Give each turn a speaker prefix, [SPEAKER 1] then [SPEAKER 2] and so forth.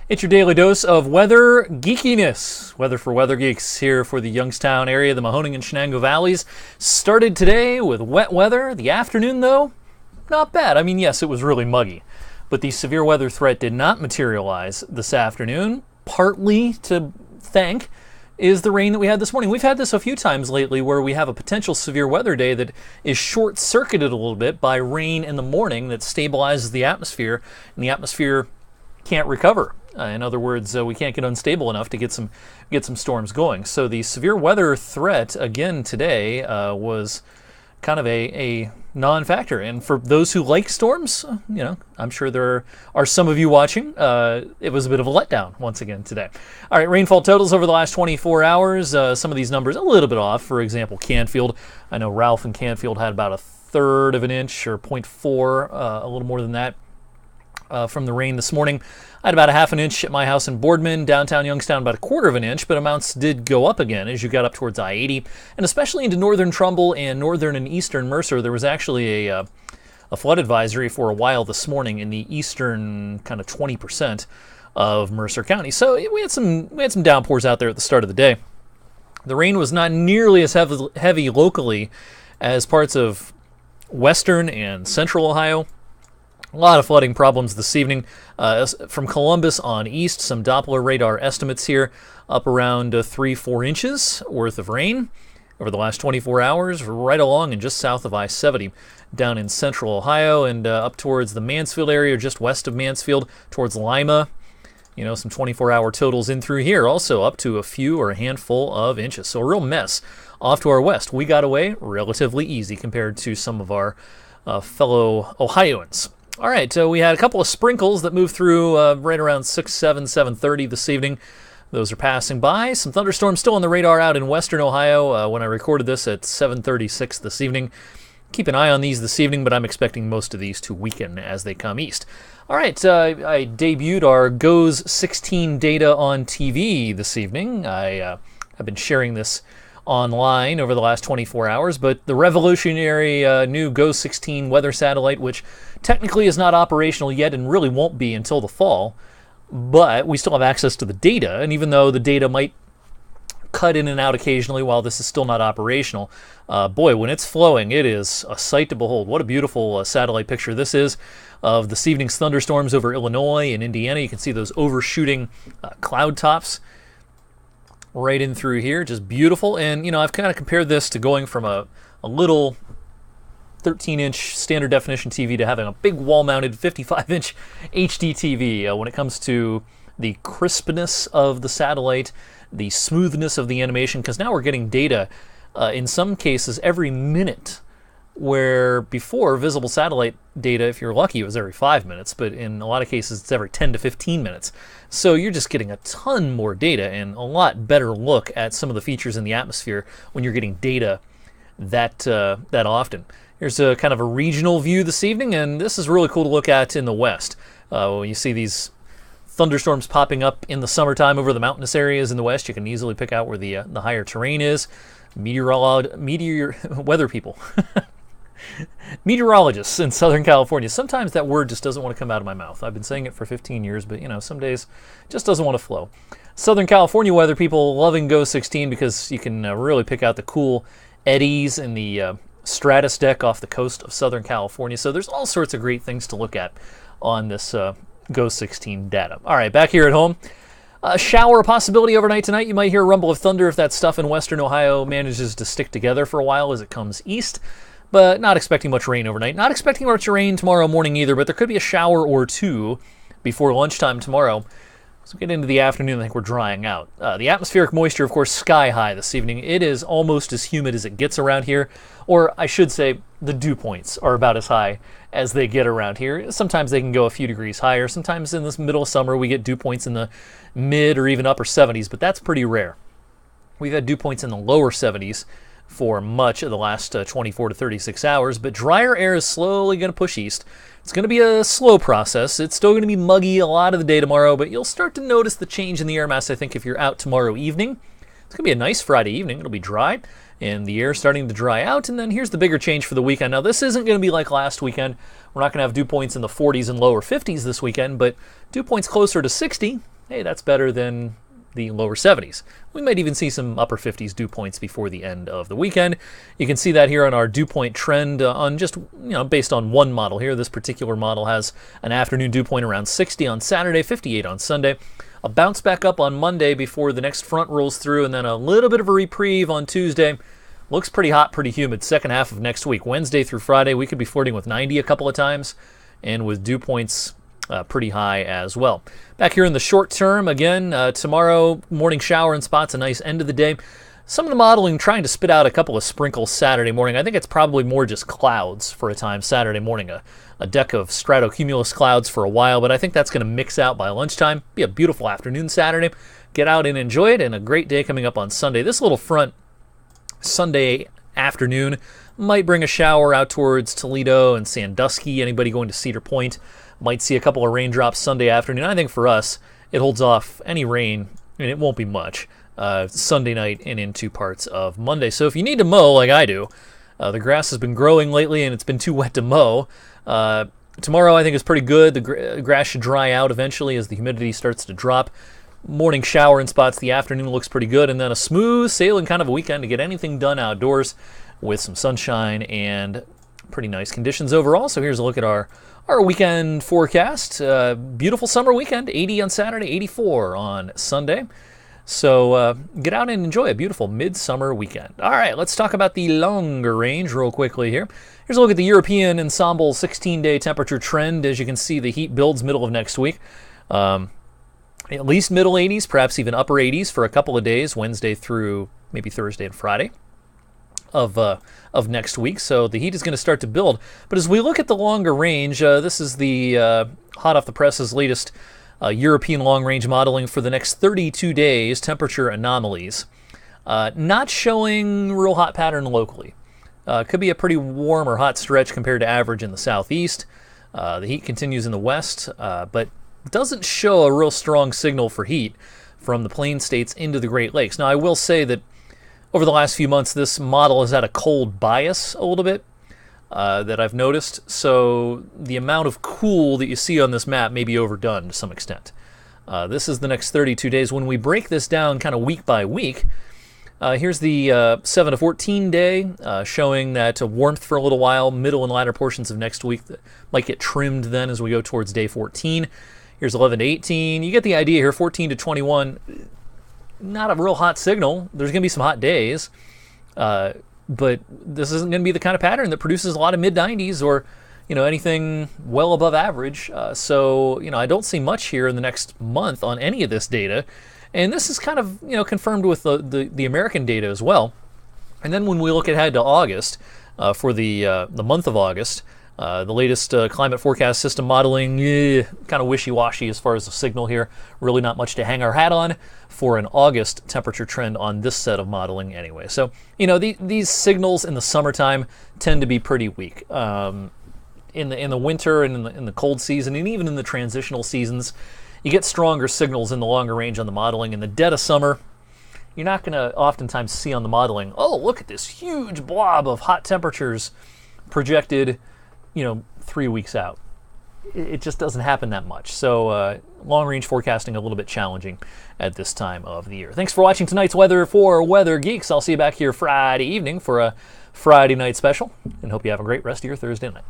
[SPEAKER 1] It's your daily dose of weather geekiness. Weather for Weather Geeks here for the Youngstown area, the Mahoning and Shenango Valleys. Started today with wet weather. The afternoon, though, not bad. I mean, yes, it was really muggy. But the severe weather threat did not materialize this afternoon. Partly to thank is the rain that we had this morning. We've had this a few times lately where we have a potential severe weather day that is short-circuited a little bit by rain in the morning that stabilizes the atmosphere, and the atmosphere can't recover. In other words, we can't get unstable enough to get some storms going. So the severe weather threat again today was kind of a non-factor. And for those who like storms, I'm sure there are some of you watching. It was a bit of a letdown once again today. All right, rainfall totals over the last 24 hours. Some of these numbers a little bit off. For example, Canfield. I know Ralph and Canfield had about 1/3 of an inch or 0.4, a little more than that. From the rain this morning. I had about 1/2 inch at my house in Boardman, downtown Youngstown about 1/4 of an inch, but amounts did go up again as you got up towards I-80, and especially into northern Trumbull and northern and eastern Mercer. There was actually a flood advisory for a while this morning in the eastern kind of 20% of Mercer County. So we had some downpours out there at the start of the day. The rain was not nearly as heavy locally as parts of western and central Ohio. A lot of flooding problems this evening. From Columbus on east, some Doppler radar estimates here, up around 3-4 inches worth of rain over the last 24 hours, right along and just south of I-70, down in central Ohio, and up towards the Mansfield area, just west of Mansfield, towards Lima. Some 24-hour totals in through here, also up to a few or a handful of inches. So a real mess off to our west. We got away relatively easy compared to some of our fellow Ohioans. All right, we had a couple of sprinkles that moved through right around 7:30 this evening. Those are passing by. Some thunderstorms still on the radar out in western Ohio when I recorded this at 7:36 this evening. Keep an eye on these this evening, but I'm expecting most of these to weaken as they come east. All right, I debuted our GOES 16 data on TV this evening. I've been sharing this online over the last 24 hours, but the revolutionary new GOES 16 weather satellite, which technically is not operational yet and really won't be until the fall, but we still have access to the data, and even though the data might cut in and out occasionally while this is still not operational, boy, when it's flowing, it is a sight to behold. What a beautiful satellite picture this is of this evening's thunderstorms over Illinois and Indiana. You can see those overshooting cloud tops right in through here, just beautiful. And I've kind of compared this to going from a little 13-inch standard definition TV to having a big wall-mounted 55-inch HD TV when it comes to the crispness of the satellite, the smoothness of the animation, because now we're getting data in some cases every minute, where before visible satellite data, if you're lucky, it was every 5 minutes, but in a lot of cases it's every 10 to 15 minutes. So you're just getting a ton more data and a lot better look at some of the features in the atmosphere when you're getting data that often. Here's a kind of a regional view this evening, and this is really cool to look at in the west. When you see these thunderstorms popping up in the summertime over the mountainous areas in the west, you can easily pick out where the higher terrain is. Weather people. Meteorologists in Southern California. Sometimes that word just doesn't want to come out of my mouth. I've been saying it for 15 years, but some days it just doesn't want to flow. Southern California weather people loving GOES 16 because you can really pick out the cool eddies in the stratus deck off the coast of Southern California. So there's all sorts of great things to look at on this GOES 16 data. All right, back here at home. A shower possibility overnight tonight. You might hear a rumble of thunder if that stuff in western Ohio manages to stick together for a while as it comes east. But not expecting much rain overnight. Not expecting much rain tomorrow morning either, but there could be a shower or two before lunchtime tomorrow. As we get into the afternoon, I think we're drying out. The atmospheric moisture, of course, sky high this evening. It is almost as humid as it gets around here. Or I should say the dew points are about as high as they get around here. Sometimes they can go a few degrees higher. Sometimes in this middle of summer we get dew points in the mid or even upper 70s, but that's pretty rare. We've had dew points in the lower 70s for much of the last 24 to 36 hours, but drier air is slowly going to push east. It's going to be a slow process. It's still going to be muggy a lot of the day tomorrow, but you'll start to notice the change in the air mass, I think, if you're out tomorrow evening. It's going to be a nice Friday evening. It'll be dry, and the air starting to dry out, and then here's the bigger change for the weekend. Now, this isn't going to be like last weekend. We're not going to have dew points in the 40s and lower 50s this weekend, but dew points closer to 60, hey, that's better than the lower 70s. We might even see some upper 50s dew points before the end of the weekend. You can see that here on our dew point trend on just, based on one model here. This particular model has an afternoon dew point around 60 on Saturday, 58 on Sunday. A bounce back up on Monday before the next front rolls through, and then a little bit of a reprieve on Tuesday. Looks pretty hot, pretty humid. Second half of next week, Wednesday through Friday, we could be flirting with 90 a couple of times, and with dew points pretty high as well. Back here in the short term, again, tomorrow, morning shower in spots, a nice end of the day. Some of the modeling trying to spit out a couple of sprinkles Saturday morning. I think it's probably more just clouds for a time Saturday morning. A deck of stratocumulus clouds for a while, but I think that's going to mix out by lunchtime. Be a beautiful afternoon Saturday. Get out and enjoy it, and a great day coming up on Sunday. This little front Sunday afternoon might bring a shower out towards Toledo and Sandusky. Anybody going to Cedar Point might see a couple of raindrops Sunday afternoon. I think for us, it holds off any rain, and it won't be much, Sunday night and into parts of Monday. So if you need to mow like I do, the grass has been growing lately and it's been too wet to mow. Tomorrow I think is pretty good. The grass should dry out eventually as the humidity starts to drop. Morning shower in spots, the afternoon looks pretty good, and then a smooth sailing kind of a weekend to get anything done outdoors with some sunshine and pretty nice conditions overall. So here's a look at our weekend forecast. Beautiful summer weekend, 80 on Saturday, 84 on Sunday. So get out and enjoy a beautiful midsummer weekend. All right, let's talk about the longer range real quickly here. Here's a look at the European Ensemble 16-day temperature trend. As you can see, the heat builds middle of next week. At least middle 80s, perhaps even upper 80s for a couple of days, Wednesday through maybe Thursday and Friday of next week. So the heat is going to start to build. But as we look at the longer range, this is the hot off the presses latest European long-range modeling for the next 32 days, temperature anomalies. Not showing real hot pattern locally. Could be a pretty warm or hot stretch compared to average in the southeast. The heat continues in the west, but doesn't show a real strong signal for heat from the plain states into the Great Lakes. Now, I will say that over the last few months, this model has had a cold bias a little bit that I've noticed. So the amount of cool that you see on this map may be overdone to some extent. This is the next 32 days. When we break this down kind of week by week, here's the 7 to 14 day showing that warmth for a little while, middle and latter portions of next week that might get trimmed then as we go towards day 14. Here's 11 to 18. You get the idea here. 14 to 21, not a real hot signal. There's going to be some hot days, but this isn't going to be the kind of pattern that produces a lot of mid-90s or anything well above average. So I don't see much here in the next month on any of this data. And this is kind of confirmed with the American data as well. And then when we look ahead to August, for the month of August, the latest climate forecast system modeling, kind of wishy-washy as far as the signal here. Really not much to hang our hat on for an August temperature trend on this set of modeling anyway. So, these signals in the summertime tend to be pretty weak. In the winter and in the cold season, and even in the transitional seasons, you get stronger signals in the longer range on the modeling. In the dead of summer, you're not going to oftentimes see on the modeling, oh, look at this huge blob of hot temperatures projected 3 weeks out. It just doesn't happen that much. So long-range forecasting a little bit challenging at this time of the year. Thanks for watching tonight's weather for Weather Geeks. I'll see you back here Friday evening for a Friday night special, and hope you have a great rest of your Thursday night.